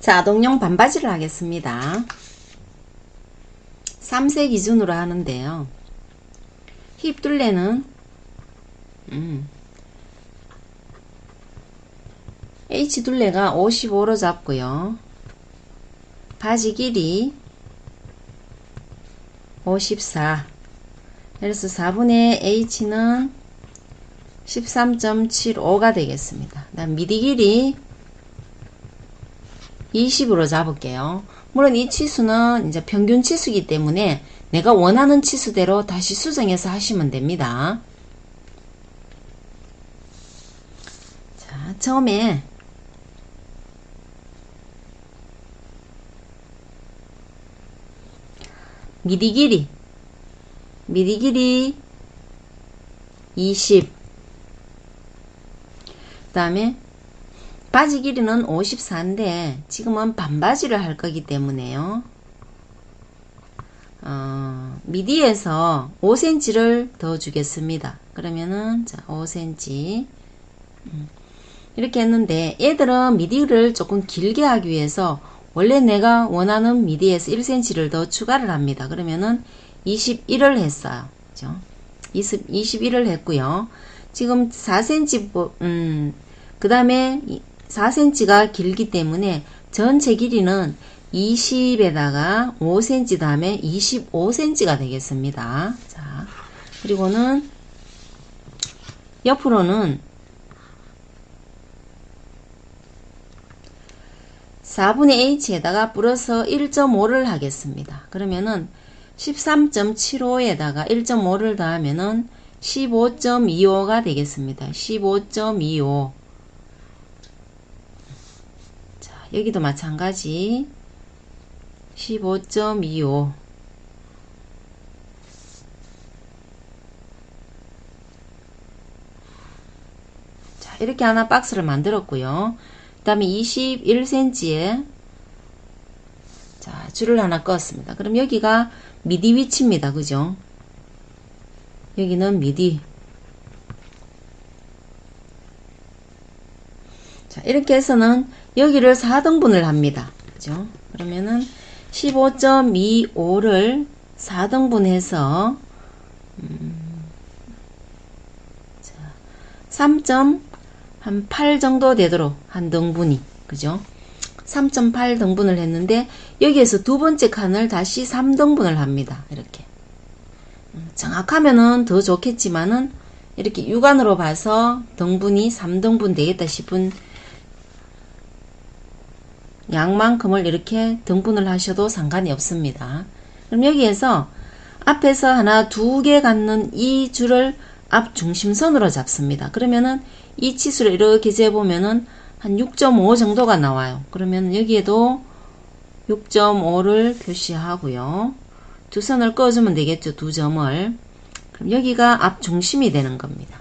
자, 아동용 반바지를 하겠습니다. 3세 기준으로 하는데요. 힙 둘레는 H 둘레가 55로 잡고요. 바지 길이 54. 그래서 4분의 H는 13.75가 되겠습니다. 그다음 미디 길이 20으로 잡을게요. 물론 이 치수는 이제 평균 치수이기 때문에 내가 원하는 치수대로 다시 수정해서 하시면 됩니다. 자, 처음에 미디 길이 20. 그 다음에 바지 길이는 54인데 지금은 반바지를 할 거기 때문에요. 미디에서 5cm를 더 주겠습니다. 그러면은 자 5cm 이렇게 했는데 얘들은 미디를 조금 길게 하기 위해서 원래 내가 원하는 미디에서 1cm를 더 추가를 합니다. 그러면은 21을 했어요. 그죠? 21을 했고요. 지금 4cm 그 다음에 4cm가 길기 때문에 전체 길이는 20에다가 5cm 다음에 25cm가 되겠습니다. 자, 그리고는 옆으로는 4분의 H에다가 플러스 1.5를 하겠습니다. 그러면은 13.75에다가 1.5를 더하면은 15.25가 되겠습니다. 15.25. 자, 여기도 마찬가지. 15.25. 자, 이렇게 하나 박스를 만들었고요. 그 다음에 21cm에 자, 줄을 하나 껐습니다. 그럼 여기가 미디 위치입니다. 그죠? 여기는 미디. 자, 이렇게 해서는 여기를 4등분을 합니다. 그죠? 그러면은 15.25를 4등분해서 3.8 정도 되도록 한 등분이, 그죠? 3.8 등분을 했는데 여기에서 두 번째 칸을 다시 3등분을 합니다. 이렇게 정확하면은 더 좋겠지만은 이렇게 육안으로 봐서 등분이 3등분 되겠다 싶은 양만큼을 이렇게 등분을 하셔도 상관이 없습니다. 그럼 여기에서 앞에서 하나 두 개 갖는 이 줄을 앞 중심선으로 잡습니다. 그러면은 이 치수를 이렇게 재보면은 한 6.5 정도가 나와요. 그러면 여기에도 6.5를 표시하고요. 두 선을 꺼주면 되겠죠. 두 점을. 그럼 여기가 앞 중심이 되는 겁니다.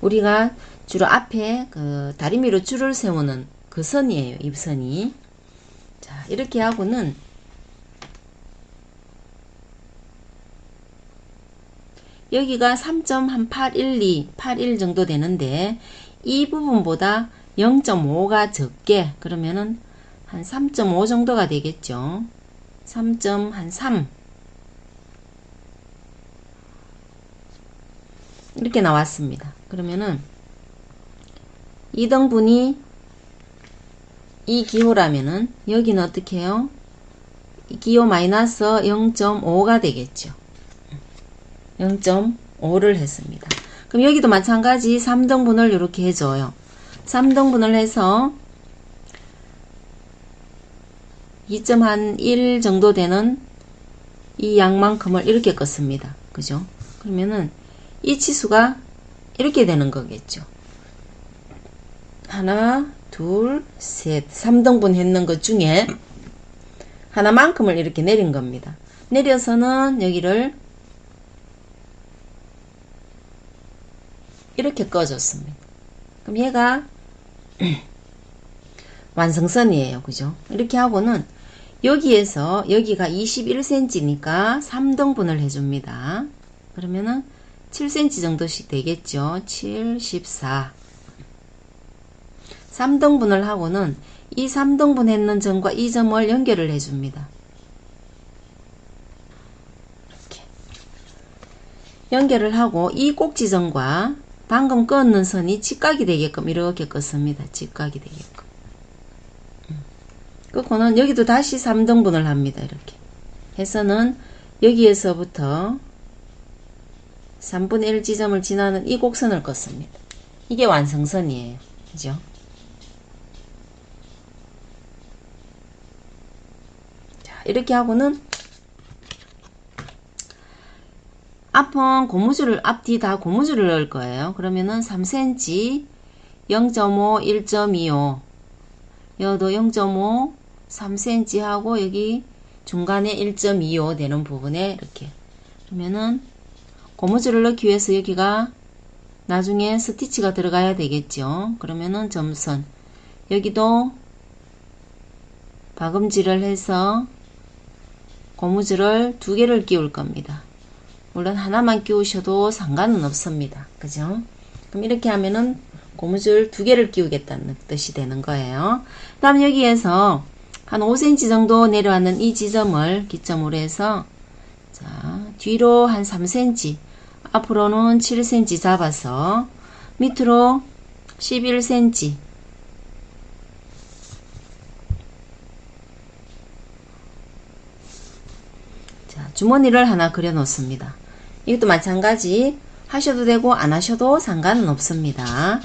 우리가 주로 앞에 그 다리미로 줄을 세우는 그 선이에요. 이 선이. 자, 이렇게 하고는 여기가 3.812, 81 정도 되는데 이 부분보다 0.5가 적게 그러면은 한 3.5 정도가 되겠죠. 3.3 이렇게 나왔습니다. 그러면은 2등분이 이 기호라면은 여기는 어떻게 해요? 이 기호 마이너스 0.5가 되겠죠. 0.5를 했습니다. 그럼 여기도 마찬가지 3등분을 이렇게 해줘요. 3등분을 해서 2.1 정도 되는 이 양만큼을 이렇게 껐습니다. 그죠? 그러면은 이 치수가 이렇게 되는 거겠죠. 하나, 둘, 셋, 3등분 했는 것 중에 하나만큼을 이렇게 내린 겁니다. 내려서는 여기를 이렇게 꺼줬습니다. 그럼 얘가 완성선이에요. 그죠? 이렇게 하고는 여기에서 여기가 21cm니까 3등분을 해줍니다. 그러면은 7cm 정도씩 되겠죠. 7, 14. 3등분을 하고는 이 3등분 했는 점과 이 점을 연결을 해줍니다. 이렇게 연결을 하고 이 꼭지점과 방금 끄는 선이 직각이 되게끔 이렇게 껐습니다. 직각이 되게끔. 끄고는 여기도 다시 3등분을 합니다. 이렇게 해서는 여기에서부터 3분의 1 지점을 지나는 이 곡선을 껐습니다. 이게 완성선이에요. 그죠? 자, 이렇게 하고는 앞은 고무줄을, 앞뒤 다 고무줄을 넣을 거예요. 그러면은 3cm, 0.5, 1.25, 여도 0.5, 3cm 하고 여기 중간에 1.25 되는 부분에 이렇게. 그러면은 고무줄을 넣기 위해서 여기가 나중에 스티치가 들어가야 되겠죠. 그러면은 점선. 여기도 박음질을 해서 고무줄을 2개를 끼울 겁니다. 물론 하나만 끼우셔도 상관은 없습니다. 그죠? 그럼 이렇게 하면은 고무줄 2개를 끼우겠다는 뜻이 되는 거예요. 그 다음 여기에서 한 5cm 정도 내려왔는 이 지점을 기점으로 해서 자, 뒤로 한 3cm, 앞으로는 7cm 잡아서 밑으로 11cm, 자, 주머니를 하나 그려 놓습니다. 이것도 마찬가지 하셔도 되고 안 하셔도 상관은 없습니다.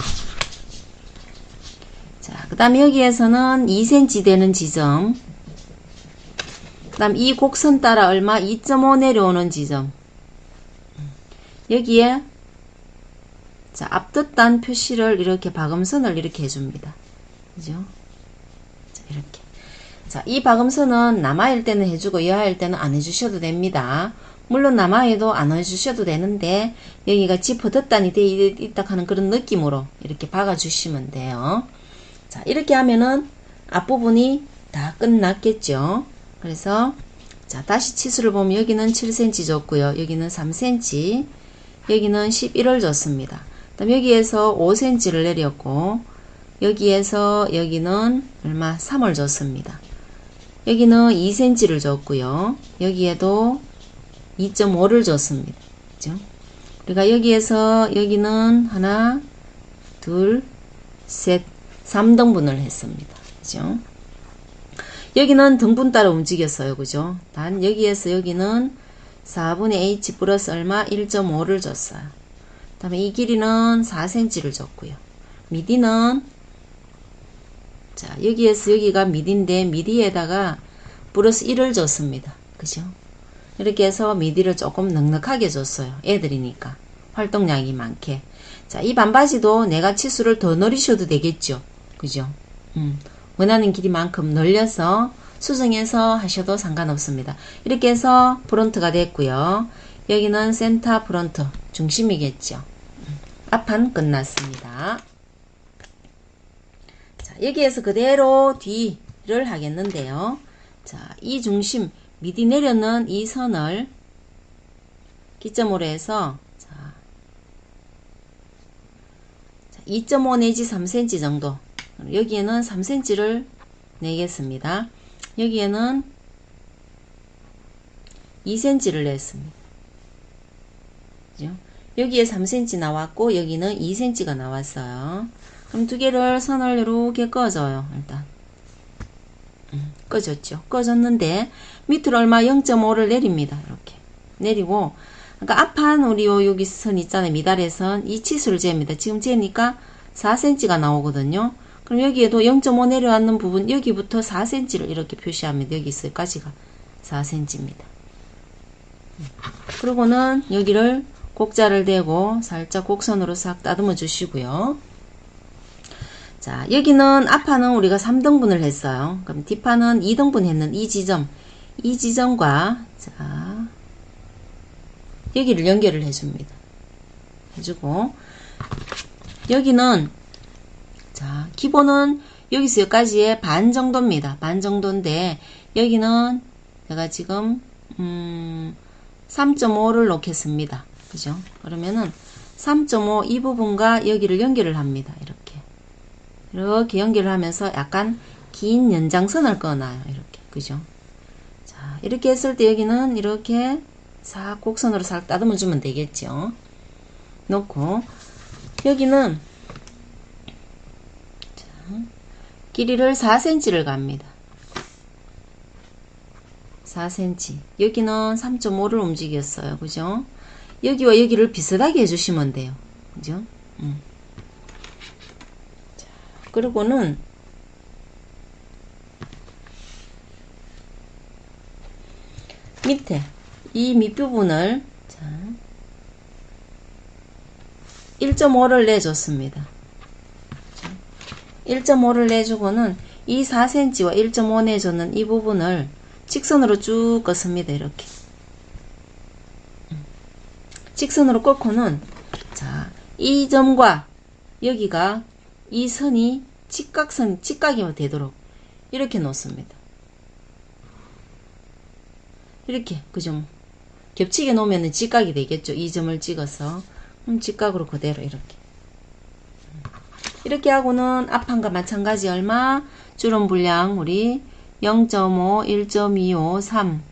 자, 그 다음에 여기에서는 2cm 되는 지점, 그 다음 이 곡선 따라 얼마 2.5 내려오는 지점, 여기에 자, 앞뜻단 표시를 이렇게 박음선을 이렇게 해줍니다. 그죠? 자, 이렇게. 자, 이 박음선은 남아일 때는 해주고 여하일 때는 안 해주셔도 됩니다. 물론 남아에도 안 해주셔도 되는데 여기가 지퍼 덧단이 돼 있다 하는 그런 느낌으로 이렇게 박아주시면 돼요. 자, 이렇게 하면은 앞부분이 다 끝났겠죠. 그래서 자, 다시 치수를 보면 여기는 7cm 줬고요. 여기는 3cm, 여기는 11을 줬습니다. 그다음 여기에서 5cm를 내렸고 여기에서 여기는 얼마 3을 줬습니다. 여기는 2cm를 줬고요. 여기에도 2.5를 줬습니다. 그죠? 우리가 여기에서 여기는 하나, 둘, 셋, 3등분을 했습니다. 그죠? 여기는 등분 따라 움직였어요. 그죠? 단 여기에서 여기는 4분의 h 플러스 얼마 1.5를 줬어요. 그 다음에 이 길이는 4cm를 줬고요. 미디는 자, 여기에서 여기가 미디인데 미디에다가 플러스 1을 줬습니다. 그죠? 이렇게 해서 미디를 조금 넉넉하게 줬어요. 애들이니까 활동량이 많게. 자, 이 반바지도 내가 치수를 더 늘리셔도 되겠죠. 그죠? 원하는 길이만큼 늘려서 수정해서 하셔도 상관없습니다. 이렇게 해서 프론트가 됐고요. 여기는 센터 프론트 중심이겠죠. 앞판 끝났습니다. 자, 여기에서 그대로 뒤를 하겠는데요. 자, 이 중심 미디 내려는 이 선을 기점으로 해서 2.5 내지 3cm 정도, 여기에는 3cm를 내겠습니다. 여기에는 2cm를 냈습니다. 그죠? 여기에 3cm 나왔고 여기는 2cm가 나왔어요. 그럼 두 개를 선을 이렇게 꺼줘요. 일단 꺼졌죠. 꺼졌는데 밑으로 얼마 0.5를 내립니다. 이렇게 내리고, 그러니까 앞판 우리 여기 선 있잖아요. 미달의 이 치수를 잽니다. 지금 재니까 4cm가 나오거든요. 그럼 여기에도 0.5 내려왔는 부분 여기부터 4cm를 이렇게 표시합니다. 여기서까지가 4cm입니다. 그리고는 여기를 곡자를 대고 살짝 곡선으로 싹 다듬어 주시고요. 자, 여기는 앞판은 우리가 3등분을 했어요. 그럼 뒷판은 2등분 했는 이 지점과 자, 여기를 연결을 해줍니다. 해주고 여기는 자, 기본은 여기서 여기까지의 반 정도입니다. 반 정도인데 여기는 제가 지금 3.5를 놓겠습니다. 그죠? 그러면은 3.5 이 부분과 여기를 연결을 합니다. 이렇게 이렇게 연결을 하면서 약간 긴 연장선을 그어놔요. 이렇게. 그죠? 자, 이렇게 했을 때 여기는 이렇게 싹 곡선으로 싹 따듬어 주면 되겠죠. 놓고, 여기는, 자, 길이를 4cm를 갑니다. 4cm. 여기는 3.5를 움직였어요. 그죠? 여기와 여기를 비슷하게 해주시면 돼요. 그죠? 자, 그리고는 밑에 이 밑부분을 1.5를 내줬습니다. 1.5를 내주고는 이 4cm와 1.5 내줬는 이 부분을 직선으로 쭉 껐습니다. 이렇게 직선으로 꺾고는 자, 이 점과 여기가 이 선이 직각이 되도록 이렇게 놓습니다. 이렇게 그죠? 겹치게 놓으면 직각이 되겠죠. 이 점을 찍어서 직각으로 그대로 이렇게 하고는 앞판과 마찬가지 얼마? 줄은 분량 우리 0.5, 1.25, 3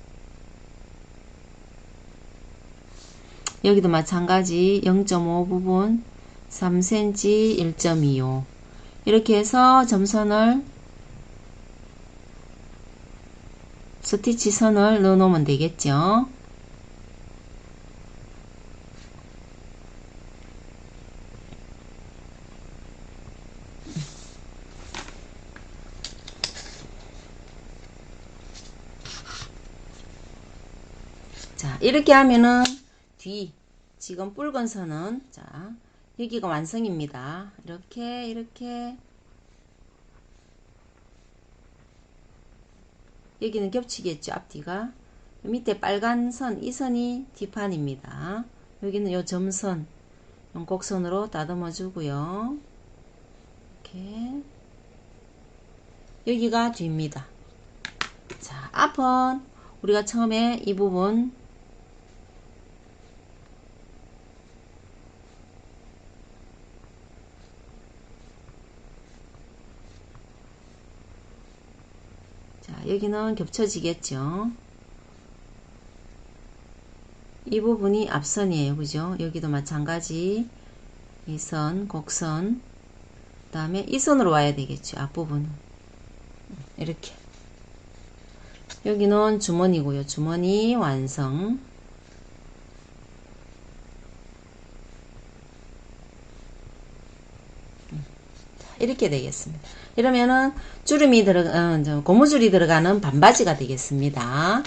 여기도 마찬가지 0.5 부분 3cm 1.25 이렇게 해서 점선을 스티치 선을 넣어 놓으면 되겠죠. 자, 이렇게 하면은 뒤 지금 붉은 선은 자, 여기가 완성입니다. 이렇게 여기는 겹치겠죠. 앞뒤가 밑에 빨간 선, 이 선이 뒷판입니다. 여기는 요 점선 곡선으로 다듬어 주고요. 이렇게 여기가 뒤입니다. 자, 앞은 우리가 처음에 이 부분 자, 여기는 겹쳐지겠죠. 이 부분이 앞선이에요. 그죠? 여기도 마찬가지 이 선, 곡선 그 다음에 이 선으로 와야 되겠죠. 앞부분은 이렇게 여기는 주머니고요. 주머니 완성. 이렇게 되겠습니다. 이러면은 주름이 고무줄이 들어가는 반바지가 되겠습니다.